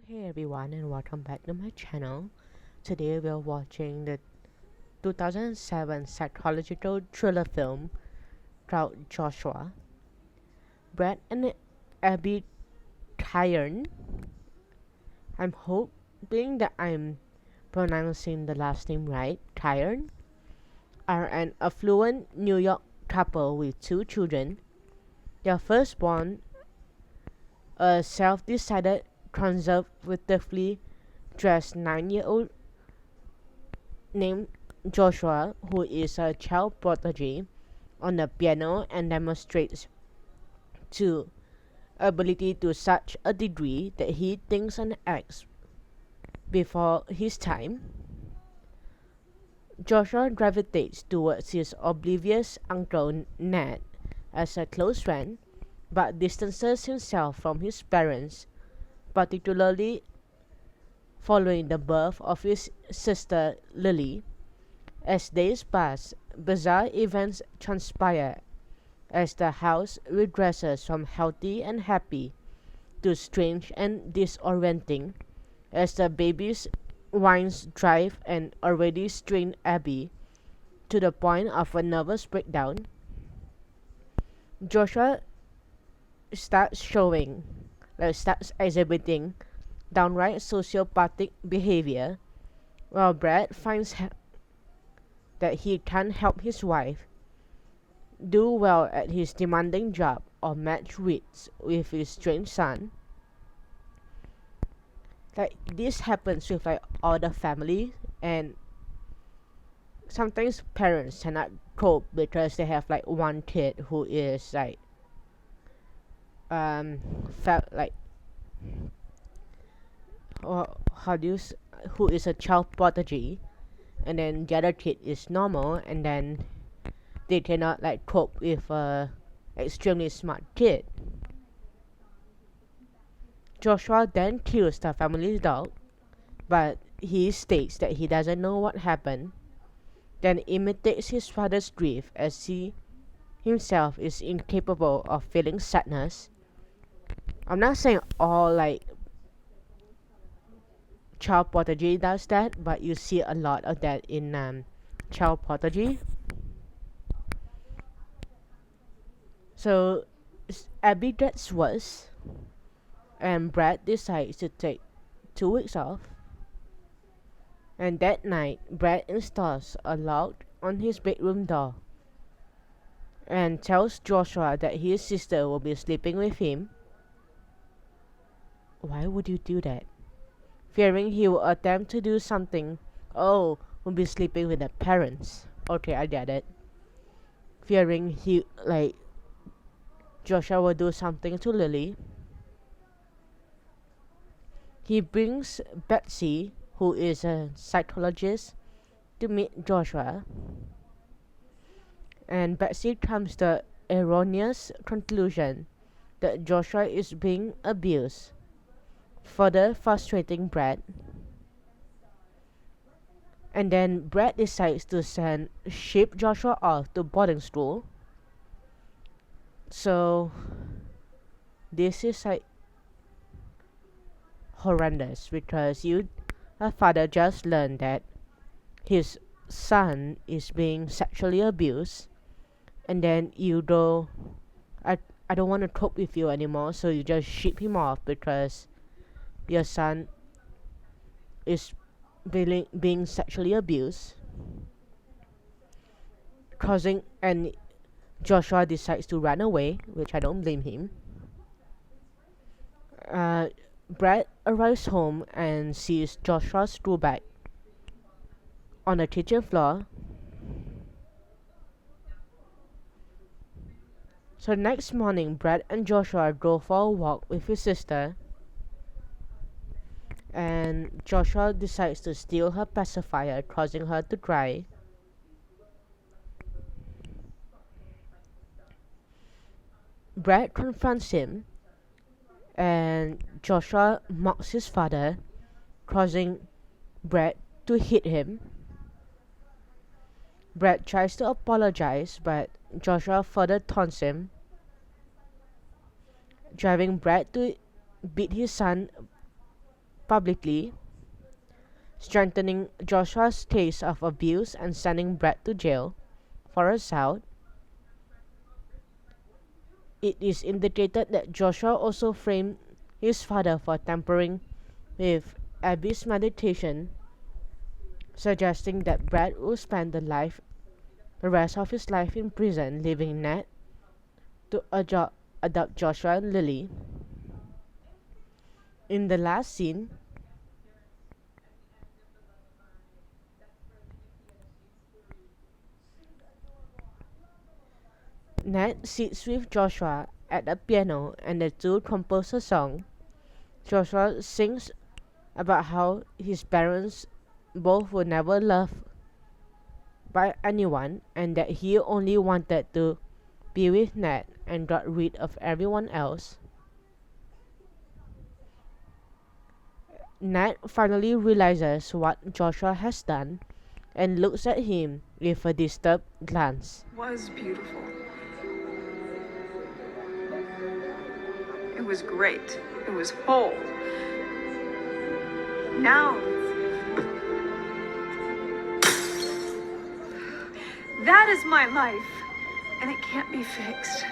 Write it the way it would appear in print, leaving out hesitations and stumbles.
Hey everyone, and welcome back to my channel. Today we're watching the 2007 psychological thriller film called Joshua. Brad and Abby Cairn, I'm hoping that I'm pronouncing the last name right, Cairn, are an affluent New York couple with two children. Their firstborn, a self-decided, conservatively dressed 9-year-old named Joshua, who is a child prodigy on the piano and demonstrates to ability to such a degree that he thinks and acts before his time. Joshua gravitates towards his oblivious uncle Ned as a close friend, but distances himself from his parents, particularly following the birth of his sister Lily. As days pass, bizarre events transpire as the house regresses from healthy and happy to strange and disorienting as the baby's whines drive an already strained Abby to the point of a nervous breakdown. Joshua starts exhibiting downright sociopathic behavior, while Brad finds that he can't help his wife do well at his demanding job or match wits with his strange son. Like this happens with like all the family, and sometimes parents cannot cope because they have like one kid who is like felt like or how do you who is a child prodigy, and then the other kid is normal, and then they cannot like cope with a extremely smart kid. Joshua then kills the family's dog, but he states that he doesn't know what happened, then imitates his father's grief as he himself is incapable of feeling sadness. I'm not saying all like child prodigy does that, but you see a lot of that in child prodigy. So Abby gets worse, and Brad decides to take 2 weeks off. And that night, Brad installs a lock on his bedroom door and tells Joshua that his sister will be sleeping with him. Why would you do that? Fearing he will attempt to do something. Oh, will be sleeping with the parents. Okay, I get it. Fearing he like Joshua will do something to Lily. He brings Betsy, who is a psychologist, to meet Joshua, and Betsy comes to the erroneous conclusion that Joshua is being abused, further frustrating Brad. And then Brad decides to ship Joshua off to boarding school. So this is like horrendous because a father just learned that his son is being sexually abused, and then you go, I don't want to cope with you anymore, so you just ship him off because your son is being sexually abused, causing, and Joshua decides to run away, which I don't blame him. Brad arrives home and sees Joshua's school bag on the kitchen floor. So next morning, Brad and Joshua go for a walk with his sister, and Joshua decides to steal her pacifier, causing her to cry. Brad confronts him, and Joshua mocks his father, causing Brad to hit him. Brad tries to apologize, but Joshua further taunts him, driving Brad to beat his son publicly, strengthening Joshua's case of abuse and sending Brett to jail for assault. It is indicated that Joshua also framed his father for tampering with Abby's medication, suggesting that Brett would spend the rest of his life in prison, leaving Ned to adopt Joshua and Lily. In the last scene, Ned sits with Joshua at a piano and the two compose a song. Joshua sings about how his parents both were never loved by anyone and that he only wanted to be with Ned and got rid of everyone else. Ned finally realizes what Joshua has done and looks at him with a disturbed glance. Was beautiful. It was great. It was whole. Now, that is my life, and it can't be fixed.